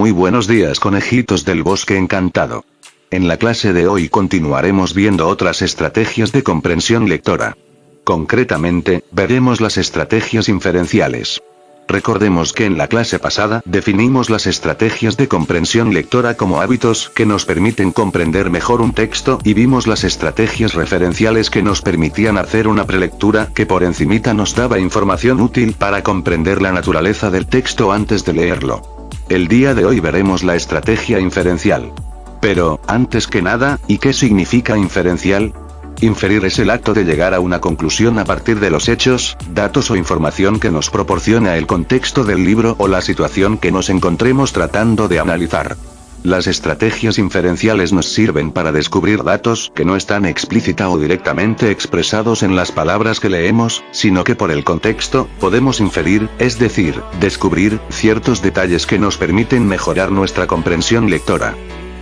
Muy buenos días, conejitos del bosque encantado. En la clase de hoy continuaremos viendo otras estrategias de comprensión lectora. Concretamente, veremos las estrategias inferenciales. Recordemos que en la clase pasada definimos las estrategias de comprensión lectora como hábitos que nos permiten comprender mejor un texto y vimos las estrategias referenciales que nos permitían hacer una prelectura que por encimita nos daba información útil para comprender la naturaleza del texto antes de leerlo. El día de hoy veremos la estrategia inferencial. Pero, antes que nada, ¿y qué significa inferencial? Inferir es el acto de llegar a una conclusión a partir de los hechos, datos o información que nos proporciona el contexto del libro o la situación que nos encontremos tratando de analizar. Las estrategias inferenciales nos sirven para descubrir datos que no están explícita o directamente expresados en las palabras que leemos, sino que por el contexto, podemos inferir, es decir, descubrir, ciertos detalles que nos permiten mejorar nuestra comprensión lectora.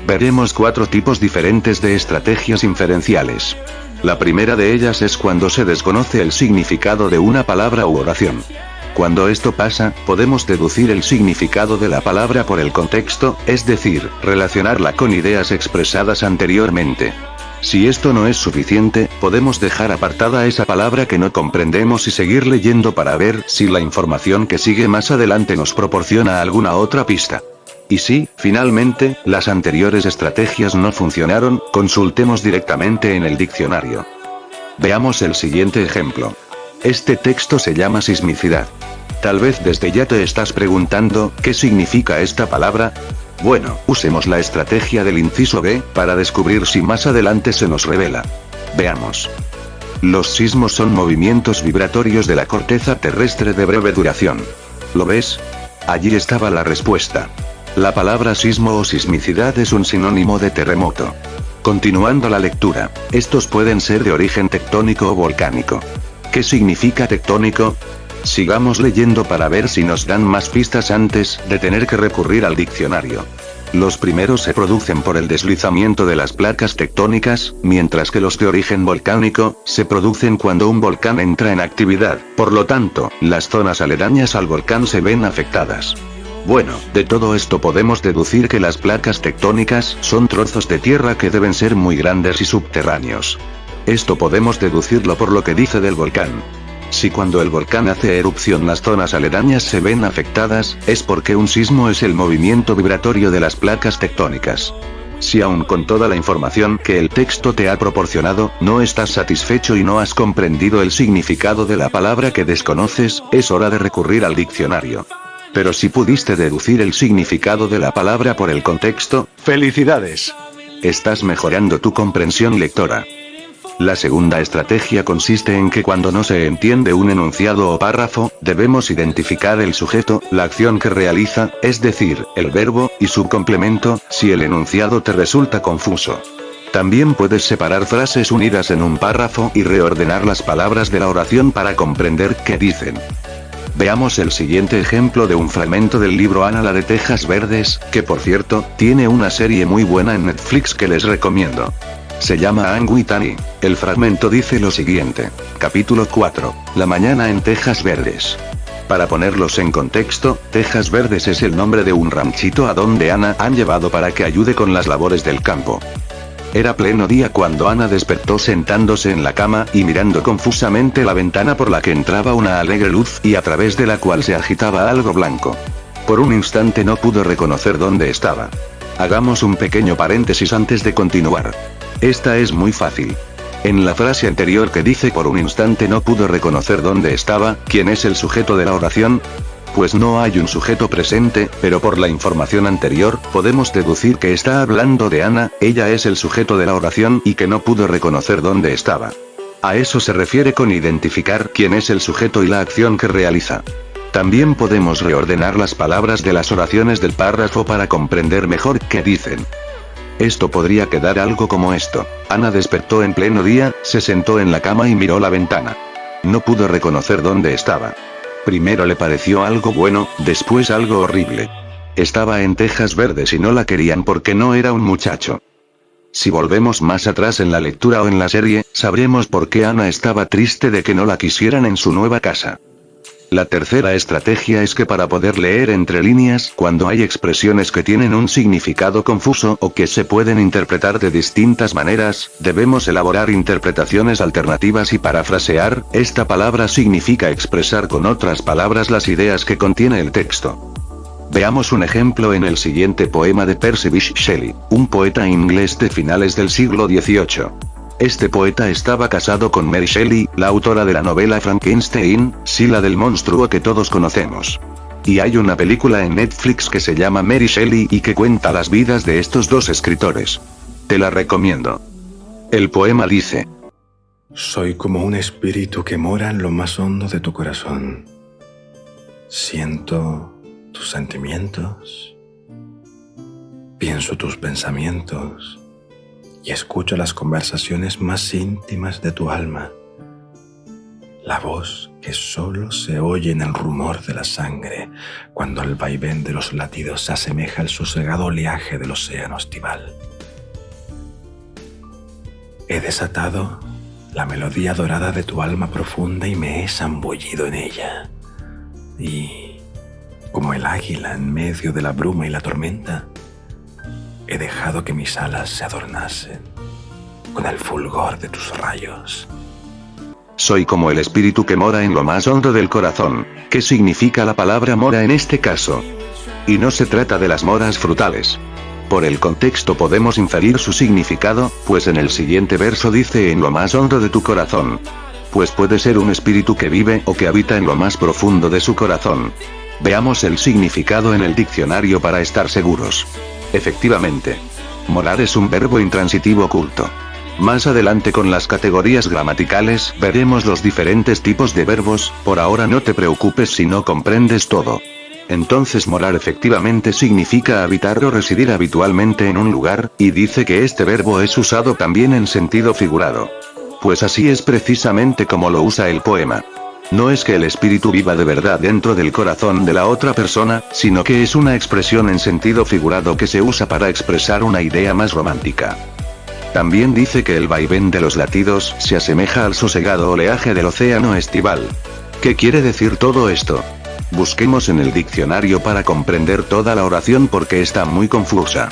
Veremos 4 tipos diferentes de estrategias inferenciales. La primera de ellas es cuando se desconoce el significado de una palabra u oración. Cuando esto pasa, podemos deducir el significado de la palabra por el contexto, es decir, relacionarla con ideas expresadas anteriormente. Si esto no es suficiente, podemos dejar apartada esa palabra que no comprendemos y seguir leyendo para ver si la información que sigue más adelante nos proporciona alguna otra pista. Y si, finalmente, las anteriores estrategias no funcionaron, consultemos directamente en el diccionario. Veamos el siguiente ejemplo. Este texto se llama sismicidad. Tal vez desde ya te estás preguntando, ¿qué significa esta palabra? Bueno, usemos la estrategia del inciso B, para descubrir si más adelante se nos revela. Veamos. Los sismos son movimientos vibratorios de la corteza terrestre de breve duración. ¿Lo ves? Allí estaba la respuesta. La palabra sismo o sismicidad es un sinónimo de terremoto. Continuando la lectura, estos pueden ser de origen tectónico o volcánico. ¿Qué significa tectónico? Sigamos leyendo para ver si nos dan más pistas antes de tener que recurrir al diccionario. Los primeros se producen por el deslizamiento de las placas tectónicas, mientras que los de origen volcánico se producen cuando un volcán entra en actividad, por lo tanto, las zonas aledañas al volcán se ven afectadas. Bueno, de todo esto podemos deducir que las placas tectónicas son trozos de tierra que deben ser muy grandes y subterráneos. Esto podemos deducirlo por lo que dice del volcán. Si cuando el volcán hace erupción las zonas aledañas se ven afectadas, es porque un sismo es el movimiento vibratorio de las placas tectónicas. Si aún con toda la información que el texto te ha proporcionado, no estás satisfecho y no has comprendido el significado de la palabra que desconoces, es hora de recurrir al diccionario. Pero si pudiste deducir el significado de la palabra por el contexto, ¡felicidades! Estás mejorando tu comprensión lectora. La segunda estrategia consiste en que cuando no se entiende un enunciado o párrafo, debemos identificar el sujeto, la acción que realiza, es decir, el verbo, y su complemento, si el enunciado te resulta confuso. También puedes separar frases unidas en un párrafo y reordenar las palabras de la oración para comprender qué dicen. Veamos el siguiente ejemplo de un fragmento del libro Ana la de Tejas Verdes, que por cierto, tiene una serie muy buena en Netflix que les recomiendo. Se llama Anne with Annie. El fragmento dice lo siguiente. Capítulo 4. La mañana en Tejas Verdes. Para ponerlos en contexto, Tejas Verdes es el nombre de un ranchito a donde Ana han llevado para que ayude con las labores del campo. Era pleno día cuando Ana despertó sentándose en la cama y mirando confusamente la ventana por la que entraba una alegre luz y a través de la cual se agitaba algo blanco. Por un instante no pudo reconocer dónde estaba. Hagamos un pequeño paréntesis antes de continuar. Esta es muy fácil. En la frase anterior que dice por un instante no pudo reconocer dónde estaba, ¿quién es el sujeto de la oración? Pues no hay un sujeto presente, pero por la información anterior, podemos deducir que está hablando de Ana, ella es el sujeto de la oración y que no pudo reconocer dónde estaba. A eso se refiere con identificar quién es el sujeto y la acción que realiza. También podemos reordenar las palabras de las oraciones del párrafo para comprender mejor qué dicen. Esto podría quedar algo como esto. Ana despertó en pleno día, se sentó en la cama y miró la ventana. No pudo reconocer dónde estaba. Primero le pareció algo bueno, después algo horrible. Estaba en Tejas Verdes y no la querían porque no era un muchacho. Si volvemos más atrás en la lectura o en la serie, sabremos por qué Ana estaba triste de que no la quisieran en su nueva casa. La tercera estrategia es que para poder leer entre líneas, cuando hay expresiones que tienen un significado confuso o que se pueden interpretar de distintas maneras, debemos elaborar interpretaciones alternativas y parafrasear. Esta palabra significa expresar con otras palabras las ideas que contiene el texto. Veamos un ejemplo en el siguiente poema de Percy Bysshe Shelley, un poeta inglés de finales del siglo XVIII. Este poeta estaba casado con Mary Shelley, la autora de la novela Frankenstein, Sila del monstruo que todos conocemos. Y hay una película en Netflix que se llama Mary Shelley y que cuenta las vidas de estos dos escritores. Te la recomiendo. El poema dice: Soy como un espíritu que mora en lo más hondo de tu corazón. Siento tus sentimientos, pienso tus pensamientos y escucho las conversaciones más íntimas de tu alma. La voz que solo se oye en el rumor de la sangre cuando el vaivén de los latidos se asemeja al sosegado oleaje del océano estival. He desatado la melodía dorada de tu alma profunda y me he zambullido en ella. Y, como el águila en medio de la bruma y la tormenta, he dejado que mis alas se adornasen con el fulgor de tus rayos. Soy como el espíritu que mora en lo más hondo del corazón. ¿Qué significa la palabra mora en este caso? Y no se trata de las moras frutales. Por el contexto podemos inferir su significado, pues en el siguiente verso dice en lo más hondo de tu corazón. Pues puede ser un espíritu que vive o que habita en lo más profundo de su corazón. Veamos el significado en el diccionario para estar seguros. Efectivamente. Morar es un verbo intransitivo oculto. Más adelante con las categorías gramaticales veremos los diferentes tipos de verbos. Por ahora no te preocupes si no comprendes todo. Entonces morar efectivamente significa habitar o residir habitualmente en un lugar, y dice que este verbo es usado también en sentido figurado. Pues así es precisamente como lo usa el poema. No es que el espíritu viva de verdad dentro del corazón de la otra persona, sino que es una expresión en sentido figurado que se usa para expresar una idea más romántica. También dice que el vaivén de los latidos se asemeja al sosegado oleaje del océano estival. ¿Qué quiere decir todo esto? Busquemos en el diccionario para comprender toda la oración porque está muy confusa.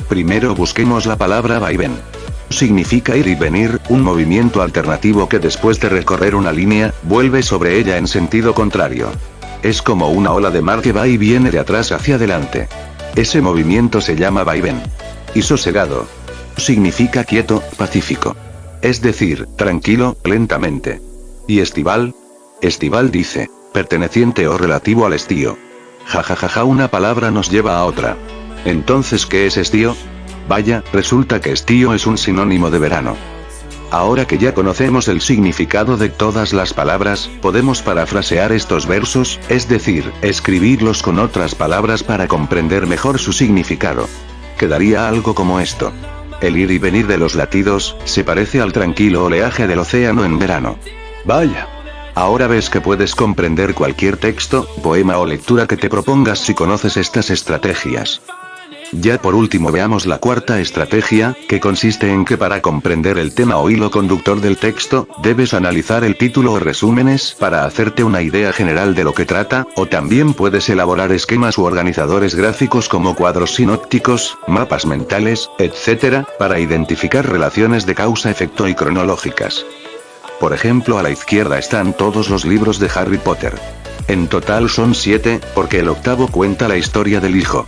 Primero busquemos la palabra vaivén. Significa ir y venir, un movimiento alternativo que después de recorrer una línea, vuelve sobre ella en sentido contrario. Es como una ola de mar que va y viene de atrás hacia adelante. Ese movimiento se llama vaivén. Y sosegado significa quieto, pacífico. Es decir, tranquilo, lentamente. ¿Y estival? Estival dice, perteneciente o relativo al estío. Jajajaja, una palabra nos lleva a otra. Entonces, ¿qué es estío? Vaya, resulta que estío es un sinónimo de verano. Ahora que ya conocemos el significado de todas las palabras, podemos parafrasear estos versos, es decir, escribirlos con otras palabras para comprender mejor su significado. Quedaría algo como esto. El ir y venir de los latidos, se parece al tranquilo oleaje del océano en verano. Vaya. Ahora ves que puedes comprender cualquier texto, poema o lectura que te propongas si conoces estas estrategias. Ya por último veamos la cuarta estrategia, que consiste en que para comprender el tema o hilo conductor del texto, debes analizar el título o resúmenes para hacerte una idea general de lo que trata, o también puedes elaborar esquemas u organizadores gráficos como cuadros sinópticos, mapas mentales, etc., para identificar relaciones de causa-efecto y cronológicas. Por ejemplo, a la izquierda están todos los libros de Harry Potter. En total son 7, porque el octavo cuenta la historia del hijo.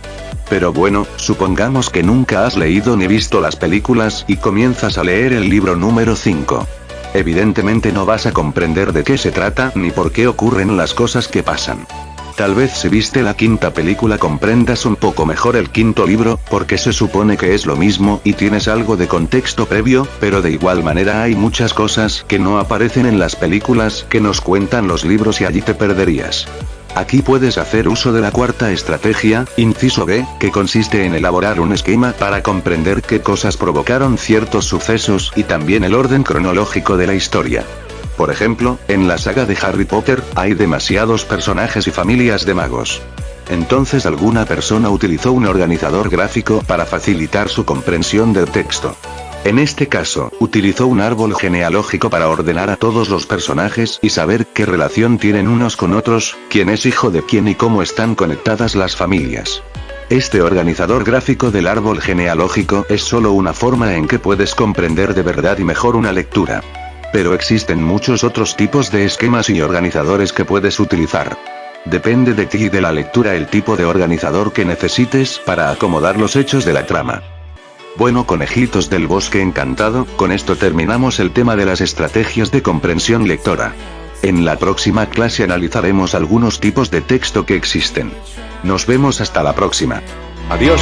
Pero bueno, supongamos que nunca has leído ni visto las películas y comienzas a leer el libro número 5. Evidentemente no vas a comprender de qué se trata ni por qué ocurren las cosas que pasan. Tal vez si viste la quinta película comprendas un poco mejor el quinto libro, porque se supone que es lo mismo y tienes algo de contexto previo, pero de igual manera hay muchas cosas que no aparecen en las películas que nos cuentan los libros y allí te perderías. Aquí puedes hacer uso de la cuarta estrategia, inciso B, que consiste en elaborar un esquema para comprender qué cosas provocaron ciertos sucesos y también el orden cronológico de la historia. Por ejemplo, en la saga de Harry Potter, hay demasiados personajes y familias de magos. Entonces alguna persona utilizó un organizador gráfico para facilitar su comprensión del texto. En este caso, utilizó un árbol genealógico para ordenar a todos los personajes y saber qué relación tienen unos con otros, quién es hijo de quién y cómo están conectadas las familias. Este organizador gráfico del árbol genealógico es solo una forma en que puedes comprender de verdad y mejor una lectura. Pero existen muchos otros tipos de esquemas y organizadores que puedes utilizar. Depende de ti y de la lectura el tipo de organizador que necesites para acomodar los hechos de la trama. Bueno, conejitos del bosque encantado, con esto terminamos el tema de las estrategias de comprensión lectora. En la próxima clase analizaremos algunos tipos de texto que existen. Nos vemos hasta la próxima. Adiós.